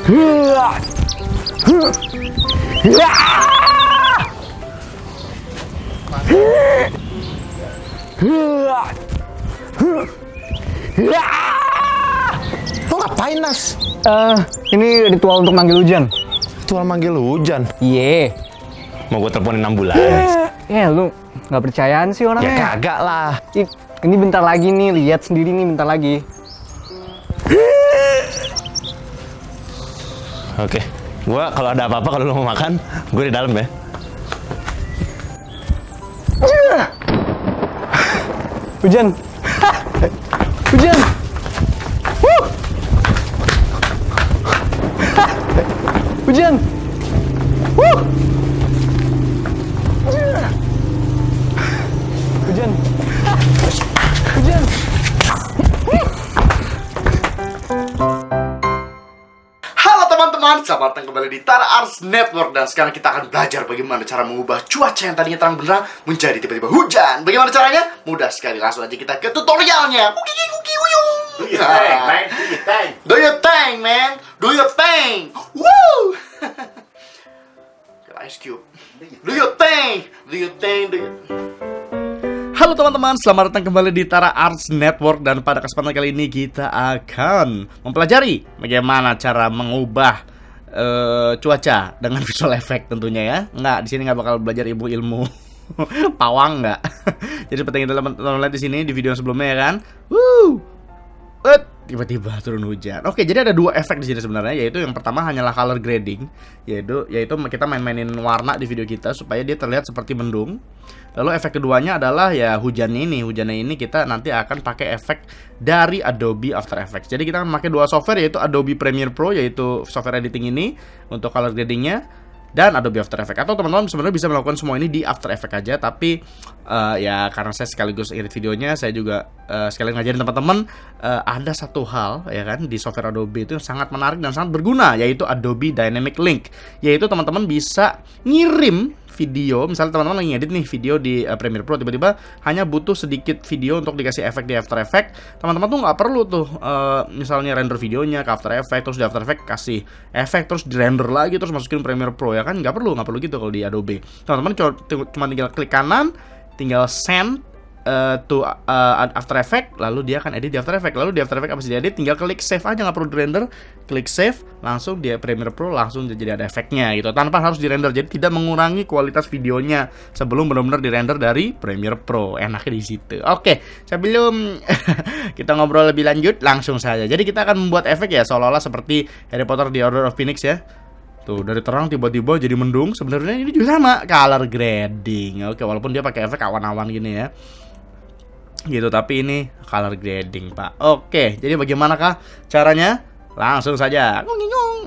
Lo ngapain, Nas? Ini ritual untuk manggil hujan. Ritual manggil hujan? Iya. Mau gue teleponin ambulans? Ya lu nggak percayaan sih orangnya. Ya kagak lah. Ini bentar lagi nih, lihat sendiri nih bentar lagi. Oke, gua kalau ada apa-apa, kalau lo mau makan, gue di dalam ya. Hujan. Hujan. Hujan. Hujan. Hujan. Halo teman-teman, selamat datang kembali di Tara Arts Network. Dan sekarang kita akan belajar bagaimana cara mengubah cuaca yang tadinya terang benderang menjadi tiba-tiba hujan. Bagaimana caranya? Mudah sekali, langsung aja kita ke tutorialnya. Do your thing, man. Do your thing, man. Do your thing. Woo! Ice Cube. Do your thing. Do your thing. Do your... Halo teman-teman, selamat datang kembali di Tara Arts Network. Dan pada kesempatan kali ini kita akan mempelajari bagaimana cara mengubah cuaca dengan visual effect tentunya ya. Nggak, di sini nggak bakal belajar ilmu pawang nggak. Jadi seperti yang teman-teman lihat di sini di video sebelumnya ya kan. Tiba-tiba turun hujan. Oke, jadi ada dua efek di sini sebenarnya, yaitu yang pertama hanyalah color grading, yaitu kita main-mainin warna di video kita supaya dia terlihat seperti mendung. Lalu efek keduanya adalah ya hujannya ini kita nanti akan pakai efek dari Adobe After Effects. Jadi kita akan pakai dua software, yaitu Adobe Premiere Pro, yaitu software editing ini untuk color gradingnya, dan Adobe After Effects. Atau teman-teman sebenarnya bisa melakukan semua ini di After Effects aja, tapi ya karena saya sekaligus edit videonya, saya juga sekalian ngajarin teman-teman ada satu hal ya kan di software Adobe itu yang sangat menarik dan sangat berguna, yaitu Adobe Dynamic Link. Yaitu teman-teman bisa ngirim video, misalnya teman-teman lagi ngedit nih video di Premiere Pro, tiba-tiba hanya butuh sedikit video untuk dikasih efek di After Effects. Teman-teman tuh nggak perlu tuh misalnya render videonya ke After Effects, terus di After Effects kasih efek, terus di render lagi, terus masukin Premiere Pro ya kan, nggak perlu gitu kalau di Adobe. Teman-teman cuma tinggal klik kanan, tinggal send to After Effects, lalu dia akan edit di After Effects. Lalu di After Effects abis diedit tinggal klik save aja, nggak perlu di render, klik save, langsung di Premiere Pro langsung jadi ada efeknya gitu, tanpa harus di render. Jadi tidak mengurangi kualitas videonya sebelum benar-benar di render dari Premiere Pro. Enaknya di situ. Oke, sebelum kita ngobrol lebih lanjut, langsung saja. Jadi kita akan membuat efek ya seolah-olah seperti Harry Potter The Order of Phoenix ya. Tuh, dari terang tiba-tiba jadi mendung. Sebenarnya ini juga sama, color grading. Oke, walaupun dia pakai efek awan-awan gini ya. Gitu, tapi ini color grading, Pak. Oke, jadi bagaimanakah caranya? Langsung saja.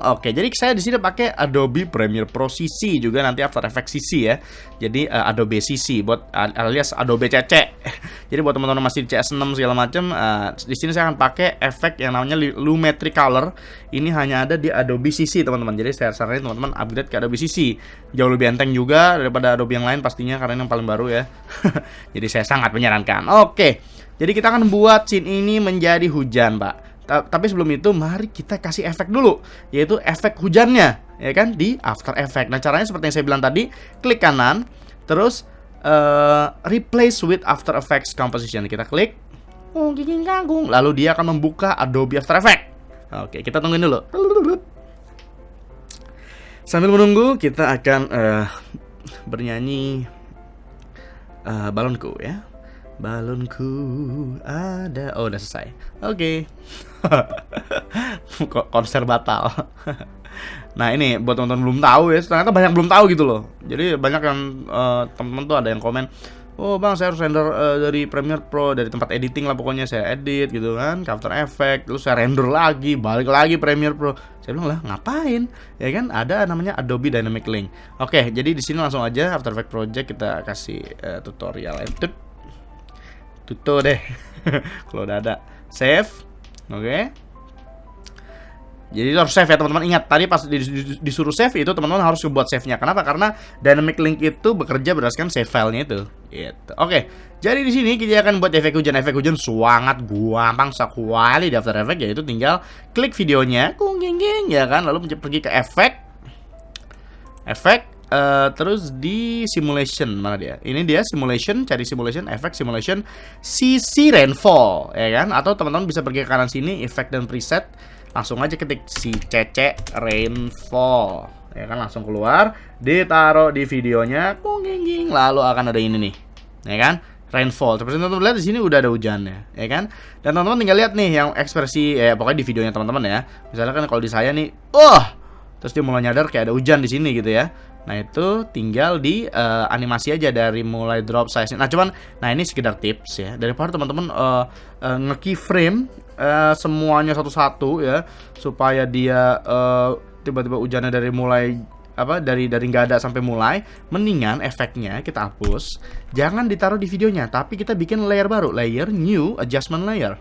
Oke, jadi saya di sini pakai Adobe Premiere Pro CC, juga nanti After Effects CC ya. Jadi Adobe CC buat alias Adobe CC. Jadi buat teman-teman masih di CS6 segala macam, di sini saya akan pakai efek yang namanya Lumetri Color. Ini hanya ada di Adobe CC, teman-teman. Jadi saya saranin teman-teman upgrade ke Adobe CC. Jauh lebih enteng juga daripada Adobe yang lain pastinya, karena ini yang paling baru ya. Jadi saya sangat menyarankan. Oke. Jadi kita akan buat scene ini menjadi hujan, Pak. Tapi sebelum itu mari kita kasih efek dulu, yaitu efek hujannya ya kan di After Effects. Nah, caranya seperti yang saya bilang tadi, klik kanan, terus replace with After Effects Composition. Kita klik, lalu dia akan membuka Adobe After Effects. Oke, kita tungguin dulu. Sambil menunggu, kita akan bernyanyi balonku ya. Balonku ada. Oh, udah selesai. Oke. Konser batal. Nah, ini buat teman-teman belum tahu ya. Ternyata banyak belum tahu gitu loh. Jadi banyak yang teman-teman tuh ada yang komen, "Oh, Bang, saya harus render dari Premiere Pro, dari tempat editing lah pokoknya saya edit gitu kan, After Effects, terus saya render lagi, balik lagi Premiere Pro." Saya bilang, "Lah, ngapain?" Ya kan, ada namanya Adobe Dynamic Link. Oke, jadi di sini langsung aja After Effects Project kita kasih tutorial itu. Tutup deh. Kalau udah ada save. Oke. Jadi harus save ya teman-teman. Ingat tadi pas disuruh save itu teman-teman harus buat save-nya. Kenapa? Karena Dynamic Link itu bekerja berdasarkan save filenya itu. Itu. Oke. Jadi di sini kita akan buat efek hujan. Efek hujan sangat gampang sekali di After Effects, yaitu tinggal klik videonya, ya kan, lalu pergi ke efek, terus di simulation, mana dia? Ini dia simulation, cari simulation, efek simulation, CC rainfall, ya kan? Atau teman-teman bisa pergi ke kanan sini, efek dan preset, langsung aja ketik CC rainfall, ya kan, langsung keluar, ditaruh di videonya, lalu akan ada ini nih, ya kan? Rainfall. Seperti teman-teman lihat di sini udah ada hujannya, ya kan? Dan teman-teman tinggal lihat nih yang ekspresi, pokoknya di videonya teman-teman ya. Misalnya kan kalau di saya nih, terus dia mulai nyadar kayak ada hujan di sini gitu ya. Nah itu tinggal di animasi aja dari mulai drop size. Nah ini sekedar tips ya. Daripada teman-teman nge-keyframe semuanya satu-satu ya, supaya dia tiba-tiba hujannya dari mulai dari nggak ada sampai mulai, mendingan efeknya kita hapus, jangan ditaruh di videonya, tapi kita bikin layer baru, layer new adjustment layer.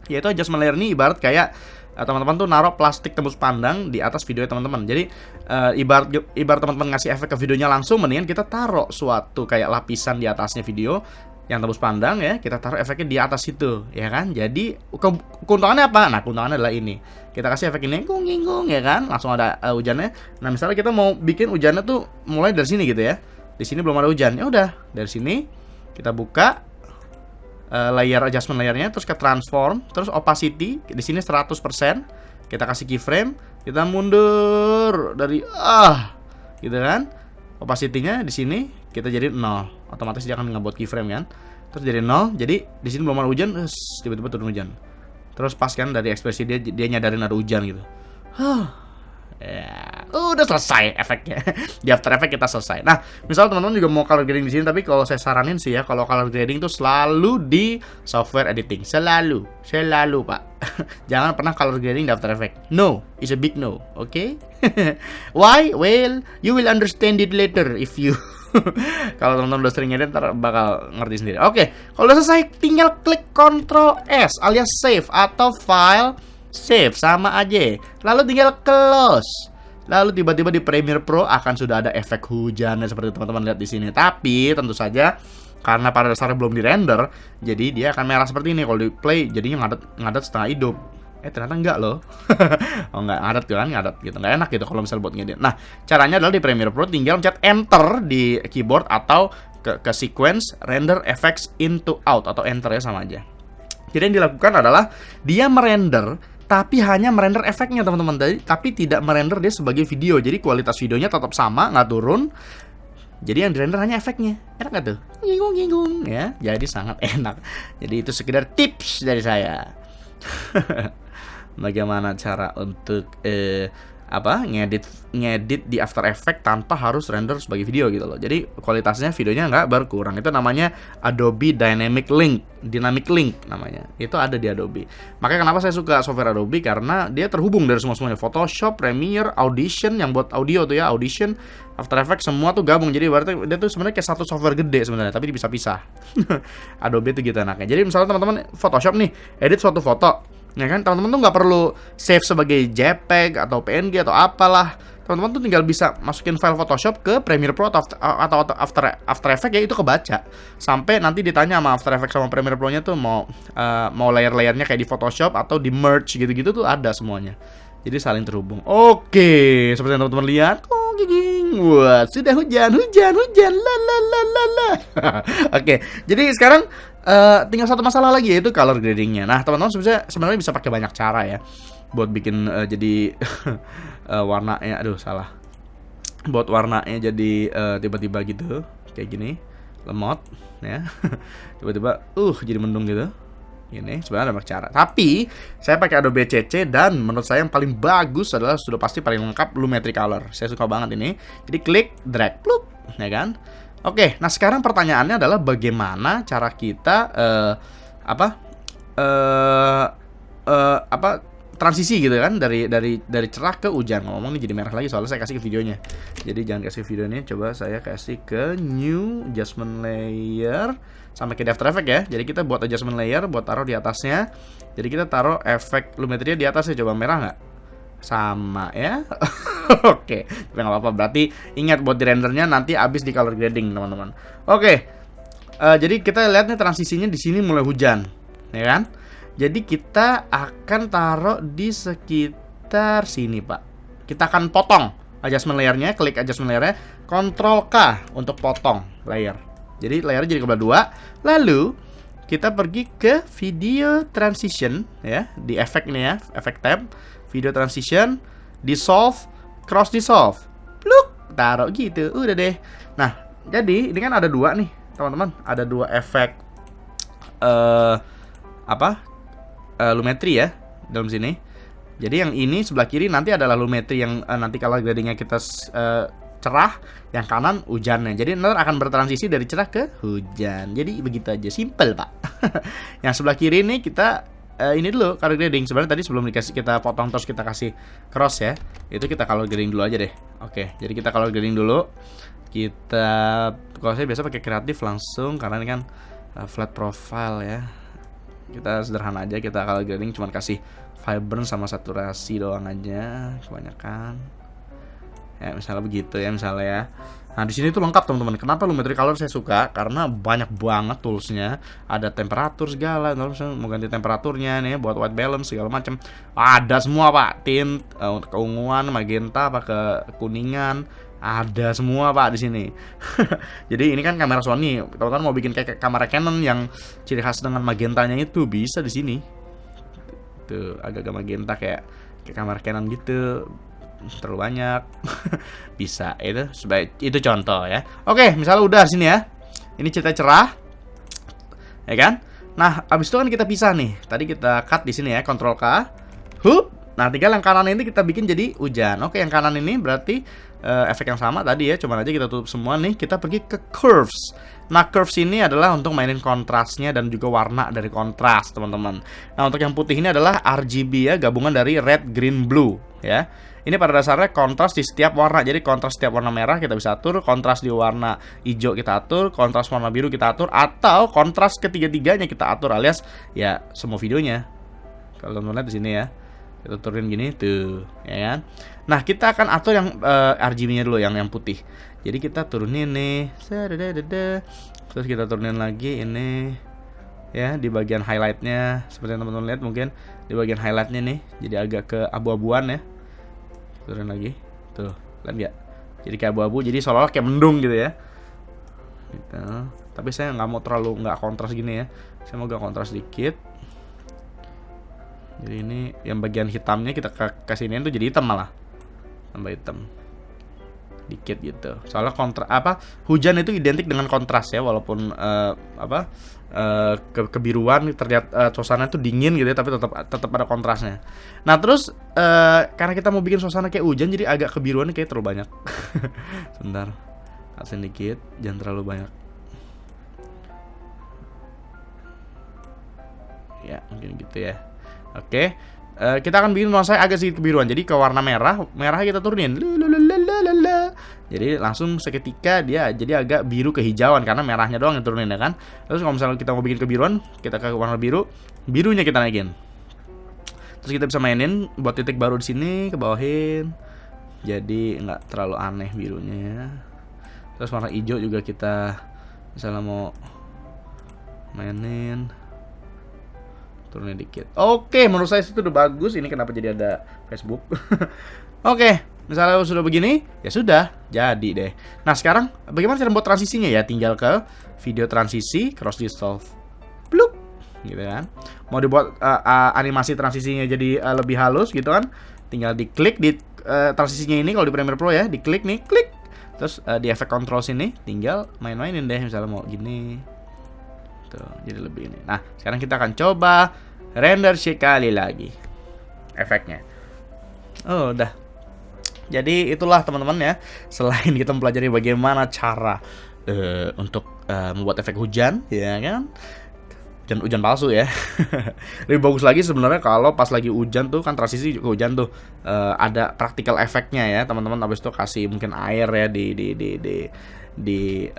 Yaitu adjustment layer ini ibarat kayak teman-teman tuh naruh plastik tembus pandang di atas video teman-teman. Jadi ibarat teman-teman ngasih efek ke videonya langsung, mendingan kita taruh suatu kayak lapisan di atasnya video yang tembus pandang ya, kita taruh efeknya di atas itu, ya kan? Jadi keuntungannya apa? Nah, keuntungannya adalah ini. Kita kasih efek ini, gung, ya kan? Langsung ada hujannya. Nah, misalnya kita mau bikin hujannya tuh mulai dari sini gitu ya. Di sini belum ada hujan. Ya udah, dari sini kita buka layer adjustment layernya, terus ke transform, terus opacity di sini 100%. Kita kasih keyframe, kita mundur dari gitu kan? Opacity-nya di sini kita jadi 0. Otomatis dia akan ngebuat keyframe kan. Terus jadi 0. Jadi di sini belum ada hujan, tiba-tiba turun hujan. Terus pas kan dari ekspresi dia nyadarin ada hujan gitu. Ya, udah selesai efeknya. Di After Effects kita selesai. Nah, misal teman-teman juga mau color grading di sini, tapi kalau saya saranin sih ya, kalau color grading tuh selalu di software editing. Selalu Pak. Jangan pernah color grading di After Effects. No, it's a big no. Okay? Why? Well, you will understand it later if you kalau teman-teman udah sering edit, ntar bakal ngerti sendiri. Oke, kalau udah selesai tinggal klik Ctrl S alias save atau file save sama aja. Lalu tinggal close. Lalu tiba-tiba di Premiere Pro akan sudah ada efek hujannya seperti teman-teman lihat di sini. Tapi tentu saja karena pada dasarnya belum di-render, jadi dia akan merah seperti ini. Kalau di play jadinya ngadat setengah hidup. Ternyata enggak loh. Enggak ngadat kan, ngadat gitu. Enggak enak gitu kalau misalnya buat ngedit. Nah, caranya adalah di Premiere Pro tinggal pencet enter di keyboard atau ke sequence render effects into out atau enter ya, sama aja. Jadi yang dilakukan adalah dia merender tapi hanya merender efeknya teman-teman, tapi tidak merender dia sebagai video. Jadi kualitas videonya tetap sama, nggak turun. Jadi yang dirender hanya efeknya. Enak nggak tuh? Nginggung ya. Jadi sangat enak. Jadi itu sekedar tips dari saya. Bagaimana cara untuk ngedit di After Effects tanpa harus render sebagai video gitu loh. Jadi kualitasnya videonya nggak berkurang. Itu namanya Adobe Dynamic Link namanya. Itu ada di Adobe. Makanya kenapa saya suka software Adobe, karena dia terhubung dari semuanya. Photoshop, Premiere, Audition yang buat audio tuh ya, Audition, After Effects semua tuh gabung. Jadi berarti dia tuh sebenarnya kayak satu software gede sebenarnya, tapi bisa pisah. Adobe itu gitu enaknya. Jadi misalnya teman-teman Photoshop nih, edit suatu foto, ya kan, teman-teman tuh nggak perlu save sebagai JPEG atau PNG atau apalah. Teman-teman tuh tinggal bisa masukin file Photoshop ke Premiere Pro atau After Effects, ya itu kebaca. Sampai nanti ditanya sama After Effects sama Premiere Pro-nya tuh mau layer-layernya kayak di Photoshop atau di merge gitu-gitu tuh ada semuanya. Jadi saling terhubung. Oke, seperti yang teman-teman lihat. Wah, sudah hujan. Oke, jadi sekarang tinggal satu masalah lagi, yaitu color gradingnya. Nah, teman-teman sebenarnya bisa pakai banyak cara ya buat bikin jadi warnanya, buat warnanya jadi tiba-tiba gitu kayak gini, lemot ya. Tiba-tiba jadi mendung gitu. Ini sebenarnya ada banyak cara. Tapi saya pakai Adobe CC, dan menurut saya yang paling bagus adalah sudah pasti paling lengkap Lumetri Color. Saya suka banget ini. Jadi klik, drag, plup, ya kan? Oke, nah sekarang pertanyaannya adalah bagaimana cara kita transisi gitu kan, dari cerah ke hujan. Ngomong ini jadi merah lagi soalnya saya kasih ke videonya. Jadi jangan kasih ke videonya, coba saya kasih ke new adjustment layer sampai ke After Effects ya. Jadi kita buat adjustment layer, buat taruh di atasnya. Jadi kita taruh efek lumetri di atasnya, coba merah nggak? Sama ya. Oke, tapi nggak apa-apa. Berarti ingat buat di rendernya nanti abis di color grading teman-teman. Oke, Jadi kita lihat nih transisinya di sini mulai hujan, ya kan? Jadi kita akan taruh di sekitar sini, Pak. Kita akan potong adjustment layernya, klik adjustment layernya, Ctrl K untuk potong layer. Jadi layernya jadi kebelah dua. Lalu kita pergi ke video transition ya, di efek ini ya, efek tab, video transition, dissolve, cross dissolve. Look, taruh gitu, udah deh. Nah, jadi ini kan ada dua nih, teman-teman. Ada dua efek lumetri ya dalam sini. Jadi yang ini sebelah kiri nanti adalah lumetri yang nanti kalau gradingnya kita cerah, yang kanan hujannya. Jadi nanti akan bertransisi dari cerah ke hujan. Jadi begitu aja, simple Pak. Yang sebelah kiri ini kita ini dulu color grading. Sebenarnya tadi sebelum kita potong terus kita kasih cross ya, itu kita color grading dulu aja deh. Oke, jadi kita color grading dulu. Kita, kalau saya biasa pakai kreatif langsung karena ini kan flat profile ya. Kita sederhana aja, kita color grading cuma kasih vibrance sama saturasi doang aja kebanyakan. Ya misalnya begitu ya, misalnya ya. Nah di sini tuh lengkap teman-teman. Kenapa Lumetri Color saya suka? Karena banyak banget toolsnya. Ada temperatur segala. Kalau misalnya mau ganti temperaturnya nih, buat white balance segala macam. Ada semua Pak. Tint, keunguan, magenta, apa kekuningan. Ada semua Pak di sini. Jadi ini kan kamera Sony. Teman-teman mau bikin kayak kamera Canon yang ciri khas dengan magentanya itu bisa di sini. Tuh agak-agak magenta kayak kamera Canon gitu. Terlalu banyak. Bisa itu contoh ya. Oke, misalnya udah sini ya. Ini cerita cerah. Ya kan? Nah, abis itu kan kita pisah nih. Tadi kita cut di sini ya, Ctrl K. Hup. Nah, tinggal yang kanan ini kita bikin jadi hujan. Oke, yang kanan ini berarti efek yang sama tadi ya, cuman aja kita tutup semua nih. Kita pergi ke curves. Nah, curves ini adalah untuk mainin kontrasnya dan juga warna dari kontras, teman-teman. Nah, untuk yang putih ini adalah RGB ya, gabungan dari red, green, blue ya. Ini pada dasarnya kontras di setiap warna. Jadi kontras setiap warna merah kita bisa atur, kontras di warna hijau kita atur, kontras warna biru kita atur, atau kontras ketiga-tiganya kita atur alias ya semua videonya. Kalau teman-teman lihat di sini ya. Kita turunin gini tuh, ya kan? Nah, kita akan atur yang RGB-nya dulu yang putih. Jadi kita turunin nih. Terus kita turunin lagi ini ya di bagian highlight-nya. Seperti yang teman-teman lihat mungkin di bagian highlight-nya nih. Jadi agak ke abu-abuan ya. Turun lagi, tuh, lihat nggak? Jadi kayak abu-abu, jadi seolah-olah kayak mendung gitu ya. Gitu. Tapi saya nggak mau terlalu nggak kontras gini ya. Saya mau agak kontras dikit. Jadi ini yang bagian hitamnya kita kasihinin tuh jadi hitam malah, tambah hitam, dikit gitu. Soalnya hujan itu identik dengan kontras ya, walaupun kebiruan terlihat suasana itu dingin gitu ya, tapi tetap ada kontrasnya. Nah terus karena kita mau bikin suasana kayak hujan, jadi agak kebiruannya kayak terlalu banyak. Sebentar, kasih dikit, jangan terlalu banyak. Ya mungkin gitu ya. Oke, kita akan bikin nuansa agak sedikit kebiruan. Jadi ke warna merah kita turunin. Jadi langsung seketika dia jadi agak biru kehijauan karena merahnya doang yang turunin ya kan. Terus kalau misalnya kita mau bikin kebiruan, kita ke warna biru, birunya kita naikin. Terus kita bisa mainin buat titik baru di sini, ke bawahin. Jadi nggak terlalu aneh birunya ya. Terus warna hijau juga kita misalnya mau mainin, turunin dikit. Oke, menurut saya itu udah bagus. Ini kenapa jadi ada Facebook? Oke, misalnya sudah begini, ya sudah, jadi deh. Nah sekarang bagaimana cara buat transisinya ya? Tinggal ke video transisi, cross dissolve, pluk, gitu kan. Mau dibuat animasi transisinya jadi lebih halus gitu kan? Tinggal diklik di transisinya ini kalau di Premiere Pro ya, diklik nih, klik. Terus di efek control sini, tinggal main-mainin deh. Misalnya mau gini, tuh, jadi lebih ini. Nah sekarang kita akan coba render sekali lagi efeknya. Oh udah. Jadi itulah teman-teman ya. Selain kita mempelajari bagaimana cara untuk membuat efek hujan, ya kan? Hujan palsu ya. Lebih bagus lagi sebenarnya kalau pas lagi hujan tuh kan transisi ke hujan tuh ada practical efeknya ya teman-teman. Habis itu kasih mungkin air ya di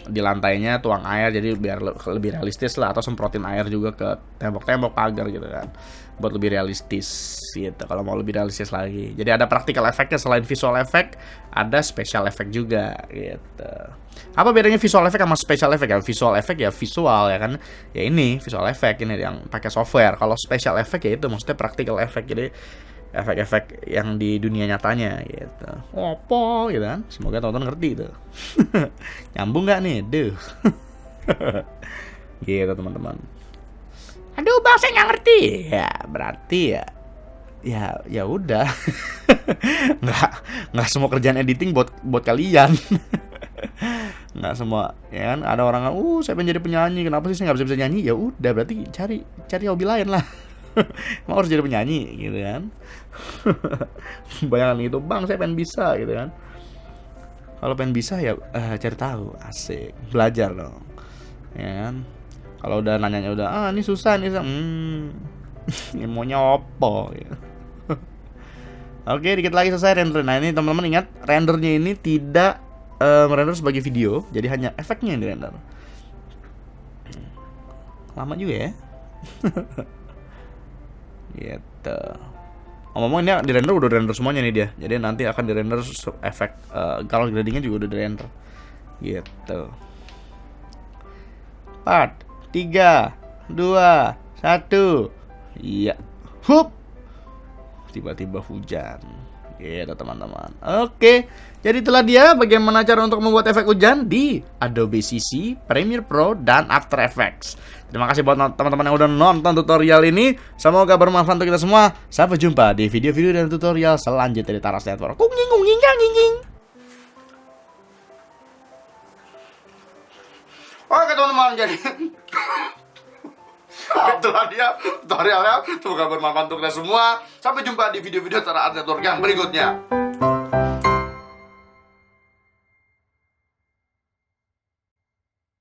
di lantainya tuang air jadi biar lebih realistis lah, atau semprotin air juga ke tembok-tembok pagar gitu kan, buat lebih realistis gitu. Kalau mau lebih realistis lagi, jadi ada practical effect-nya. Selain visual effect, ada special effect juga gitu. Apa bedanya visual effect sama special effect? Ya visual effect ya visual ya kan, ya ini visual effect ini yang pakai software. Kalau special effect ya itu maksudnya practical effect, jadi efek-efek yang di dunia nyatanya gitu. Opo gitu kan. Semoga teman-teman ngerti itu. Nyambung nggak nih? Duh. Gitu teman-teman. Aduh bang saya nggak ngerti. Ya berarti ya udah. nggak semua kerjaan editing buat kalian. Nggak semua ya kan. Ada orang saya pengen jadi penyanyi, kenapa sih saya nggak bisa nyanyi? Ya udah berarti cari hobi lain lah. Mau harus jadi penyanyi gitu kan. Bayangan itu bang saya pengen bisa gitu kan. Kalau pengen bisa ya cari tahu, asik, belajar dong ya kan. Kalau udah nanyanya udah ini susah nih ini maunya opo gitu. Oke, dikit lagi selesai render. Nah ini teman-teman ingat, rendernya ini tidak merender sebagai video, jadi hanya efeknya yang dirender. Lama juga ya. Gitu. Ngomong ini di render udah render semuanya nih dia. Jadi nanti akan di render efek color gradingnya juga udah di render. Gitu. 4, 3, 2, 1. Iya. Hup. Tiba-tiba hujan. Gitu teman-teman. Oke. Jadi itulah dia bagaimana cara untuk membuat efek hujan di Adobe CC, Premiere Pro, dan After Effects. Terima kasih buat teman-teman yang udah nonton tutorial ini. Semoga bermanfaat untuk kita semua. Sampai jumpa di video-video dan tutorial selanjutnya di Taras Network. Oke teman-teman, jadi itulah dia tutorialnya. Semoga bermanfaat untuk kita semua. Sampai jumpa di video-video Taras Network yang berikutnya.